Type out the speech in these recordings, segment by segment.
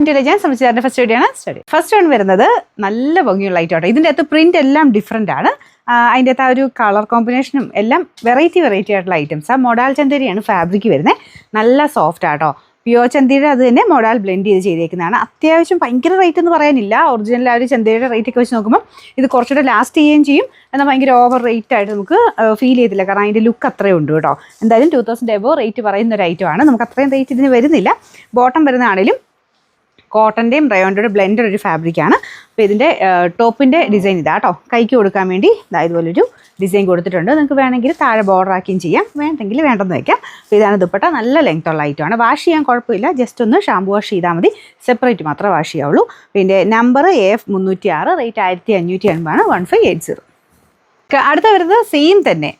Intelligence സംബന്ധിച്ച first video ആണ് study. First one വരുന്നത് നല്ല ഭംഗിയുള്ള ലൈറ്റ് ആട്ടോ. ഇതിൻ്റെ അകത്ത് പ്രിന്റ് എല്ലാം ഡിഫറെൻ്റ് ആണ്. അതിൻ്റെ അകത്ത് ആ ഒരു കളർ കോമ്പിനേഷനും എല്ലാം വെറൈറ്റി ആയിട്ടുള്ള ഐറ്റംസ്. ആ മൊഡാൽ ചന്തേരിയാണ് ഫാബ്രിക് വരുന്നത്. നല്ല സോഫ്റ്റ് ആട്ടോ. പ്യുവർ ചന്തേരി അത് തന്നെ മൊഡാൽ ബ്ലെൻഡ് ചെയ്തേക്കുന്നതാണ്. അത്യാവശ്യം ഭയങ്കര റേറ്റ് എന്ന് പറയാനില്ല. ഒറിജിനൽ ആ ഒരു ചന്തേരിയുടെ റേറ്റ് ഒക്കെ വെച്ച് നോക്കുമ്പോൾ ഇത് കുറച്ചുകൂടെ ലാസ്റ്റ് ചെയ്യുകയും ചെയ്യും. എന്നാൽ ഭയങ്കര ഓവർ റേറ്റ് ആയിട്ട് നമുക്ക് ഫീൽ ചെയ്തില്ല. കാരണം അതിൻ്റെ ലുക്ക് അത്രയും ഉണ്ട് കേട്ടോ. എന്തായാലും 2000 എബോ റേറ്റ് പറയുന്ന ഒരു ഐറ്റമാണ്. നമുക്ക് അത്രയും റേറ്റ് ഇതിന് വരുന്നില്ല. ബോട്ടം വരുന്നതാണെങ്കിലും കോട്ടൻ്റെയും റയോണിൻ്റെയും ബ്ലെൻഡഡ് ഒരു ഫാബ്രിക്കാണ്. അപ്പോൾ ഇതിൻ്റെ ടോപ്പിൻ്റെ ഡിസൈൻ ഇതാട്ടോ. കൈക്ക് കൊടുക്കാൻ വേണ്ടി ഇതുപോലൊരു ഡിസൈൻ കൊടുത്തിട്ടുണ്ട്. നിങ്ങൾക്ക് വേണമെങ്കിൽ താഴെ ബോർഡർ ആക്കിയും ചെയ്യാം, വേണ്ടെങ്കിൽ വേണ്ടെന്ന് വയ്ക്കാം. അപ്പോൾ ഇതാണ് ദുപ്പട്ട. നല്ല ലെങ്ത് ഉള്ള ഐറ്റമാണ്. വാഷ് ചെയ്യാൻ കുഴപ്പമില്ല. ജസ്റ്റ് ഒന്ന് ഷാമ്പു വാഷ് ചെയ്താൽ മതി. സെപ്പറേറ്റ് മാത്രമേ വാഷ് ചെയ്യാവുള്ളൂ. പിന്നെ നമ്പർ AF306, റേറ്റ് 1580 1580. അടുത്ത വരുന്നത് സെയിം തന്നെ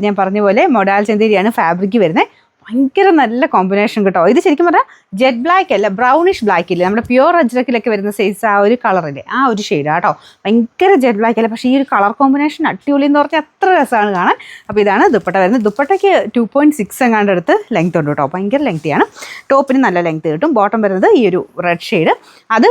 ഞാൻ പറഞ്ഞ പോലെ മൊഡാൽ ചന്തേരിയാണ് ഫാബ്രിക് വരുന്നത്. ഭയങ്കര നല്ല കോമ്പിനേഷൻ കേട്ടോ. ഇത് ശരിക്കും പറഞ്ഞാൽ ജെറ്റ് ബ്ലാക്ക് അല്ല, ബ്രൗണിഷ് ബ്ലാക്ക് ഇല്ലേ, നമ്മുടെ പ്യുവർ അജ്രക്കിലൊക്കെ വരുന്ന സൈസ് ആ ഒരു കളറില്ലേ, ആ ഒരു ഷെയ്ഡ് കേട്ടോ. ഭയങ്കര ജെറ്റ് ബ്ലാക്ക് അല്ല, പക്ഷേ ഈ ഒരു കളർ കോമ്പിനേഷൻ അടിപൊളി എന്ന് പറഞ്ഞാൽ അത്ര രസമാണ് കാണാൻ. അപ്പോൾ ഇതാണ് ദുപ്പട്ട വരുന്നത്. ദുപ്പട്ടയ്ക്ക് 2.6 എങ്ങാണ്ട് അടുത്ത് ലെങ്ത് ഉണ്ട് കേട്ടോ. ഭയങ്കര ലെങ്തിയാണ്. ടോപ്പിന് നല്ല ലെങ്ത് കിട്ടും. ബോട്ടം വരുന്നത് ഈ ഒരു റെഡ് ഷെയ്ഡ്. അത്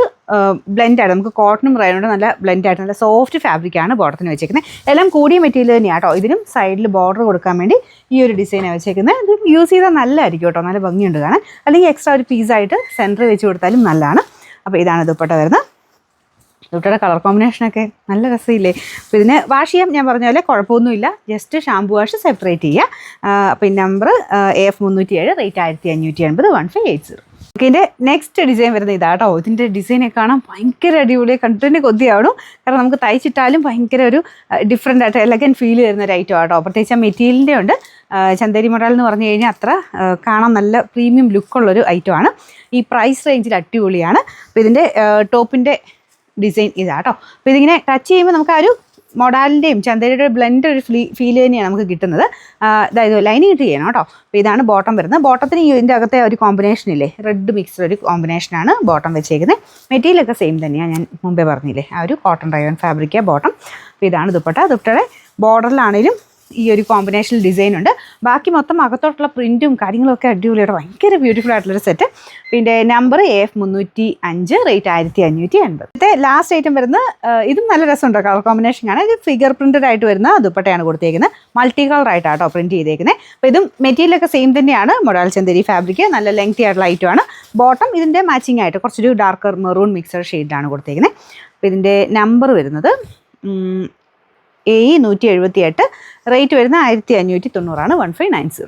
ബ്ലെൻഡായിട്ട് നമുക്ക് കോട്ടണും റയോണും നല്ല ബ്ലെൻഡായിട്ട് നല്ല സോഫ്റ്റ് ഫാബ്രിക്കാണ് ബോട്ടത്തിന് വെച്ചേക്കുന്നത്. എല്ലാം കൂടിയ മെറ്റീരിയൽ തന്നെയാണ് കേട്ടോ. ഇതിനും സൈഡിൽ ബോർഡർ കൊടുക്കാൻ വേണ്ടി ഈ ഒരു ഡിസൈനാണ് വെച്ചേക്കുന്നത്. ഇത് യൂസ് ചെയ്താൽ നല്ലതായിരിക്കും കേട്ടോ. നല്ല ഭംഗിയുണ്ട് കാണാൻ. അല്ലെങ്കിൽ എക്സ്ട്രാ ഒരു പീസായിട്ട് സെൻറ്റർ വെച്ച് കൊടുത്താലും നല്ലതാണ്. അപ്പോൾ ഇതാണ് ദുപ്പട്ട വരുന്നത്. ദുപ്പട്ടയുടെ കളർ കോമ്പിനേഷനൊക്കെ നല്ല രസമില്ലേ. അപ്പോൾ ഇതിന് വാഷ് ചെയ്യാൻ ഞാൻ പറഞ്ഞ പോലെ കുഴപ്പമൊന്നുമില്ല. ജസ്റ്റ് ഷാമ്പു വാഷ് സെപ്പറേറ്റ് ചെയ്യുക. പിന്നെ നമ്പർ AF307, റേറ്റ് 1580 1580. ഓക്കെ, ഇതിൻ്റെ നെക്സ്റ്റ് ഡിസൈൻ വരുന്നത് ഇതാട്ടോ. ഇതിൻ്റെ ഡിസൈനൊക്കെ കാണാൻ ഭയങ്കര അടിപൊളി, കണ്ടിട്ട് കൊതിയാവണം. കാരണം നമുക്ക് തയ്ച്ചിട്ടാലും ഭയങ്കര ഒരു ഡിഫറെൻ്റ് ആയിട്ട് എലഗൻ ഫീൽ വരുന്ന ഒരു ഐറ്റം ആട്ടോ. പ്രത്യേകിച്ച് ആ മെറ്റീരിയലിൻ്റെ ഉണ്ട്. ചന്തേരി മൊഡാൽ എന്ന് പറഞ്ഞു കഴിഞ്ഞാൽ അത്ര കാണാൻ നല്ല പ്രീമിയം ലുക്കുള്ളൊരു ഐറ്റമാണ്. ഈ പ്രൈസ് റേഞ്ചിൽ അടിപൊളിയാണ്. അപ്പോൾ ഇതിൻ്റെ ടോപ്പിൻ്റെ ഡിസൈൻ ഇതാട്ടോ. അപ്പോൾ ഇതിങ്ങനെ ടച്ച് ചെയ്യുമ്പോൾ നമുക്ക് ആ ഒരു മൊഡാലിൻ്റെയും ചന്തേരിയുടെ ബ്ലെൻഡ് ഒരു ഫീൽ തന്നെയാണ് നമുക്ക് കിട്ടുന്നത്. അതായത് ലൈനിങ് ഇട്ട് ചെയ്യണം കേട്ടോ. അപ്പോൾ ഇതാണ് ബോട്ടം വരുന്നത്. ബോട്ടത്തിന് ഇതിൻ്റെ അകത്തെ ഒരു കോമ്പിനേഷൻ ഇല്ലേ, റെഡ് മിക്സ്ഡ് ഒരു കോമ്പിനേഷനാണ് ബോട്ടം വെച്ചേക്കുന്നത്. മെറ്റീരിയലൊക്കെ സെയിം തന്നെയാണ്, ഞാൻ മുമ്പേ പറഞ്ഞില്ലേ, ആ ഒരു കോട്ടൺ റയോൺ ഫാബ്രിക്കാണ് ബോട്ടം. അപ്പോൾ ഇതാണ് ദുപ്പട്ട. ദുപ്പട്ടയുടെ ബോർഡറിലാണെങ്കിലും ഈ ഒരു കോമ്പിനേഷൻ ഡിസൈൻ ഉണ്ട്. ബാക്കി മൊത്തം അകത്തോട്ടുള്ള പ്രിൻറ്റും കാര്യങ്ങളൊക്കെ അടിപൊളിയായിട്ട് ഭയങ്കര ബ്യൂട്ടിഫുൾ ആയിട്ടുള്ളൊരു സെറ്റ്. പിന്നെ number AF305, rate 1580. Last item വരുന്നത് ഇതും നല്ല രസമുണ്ട്. കളർ കോമ്പിനേഷനാണ്. ഇത് ഫിഗർ പ്രിൻറ്റഡ് ആയിട്ട് വരുന്ന ദുപ്പട്ടയാണ് കൊടുത്തേക്കുന്നത്. മൾട്ടി കളർ ആയിട്ടാട്ടോ പ്രിൻറ്റ് ചെയ്തേക്കുന്നത്. അപ്പോൾ ഇതും മെറ്റീരിയലൊക്കെ സെയിം തന്നെയാണ്. Modal Chanderi fabric. നല്ല ലെങ്തി ആയിട്ടുള്ള ഐറ്റമാണ്. ബോട്ടം ഇതിൻ്റെ മാച്ചിങ് ആയിട്ട് കുറച്ചൊരു ഡാർക്കർ മെറൂൺ മിക്സഡ് ഷെയ്ഡിലാണ് കൊടുത്തേക്കുന്നത്. അപ്പോൾ ഇതിൻ്റെ നമ്പർ വരുന്നത് AE178, റേറ്റ് വരുന്നത് 1590 1590.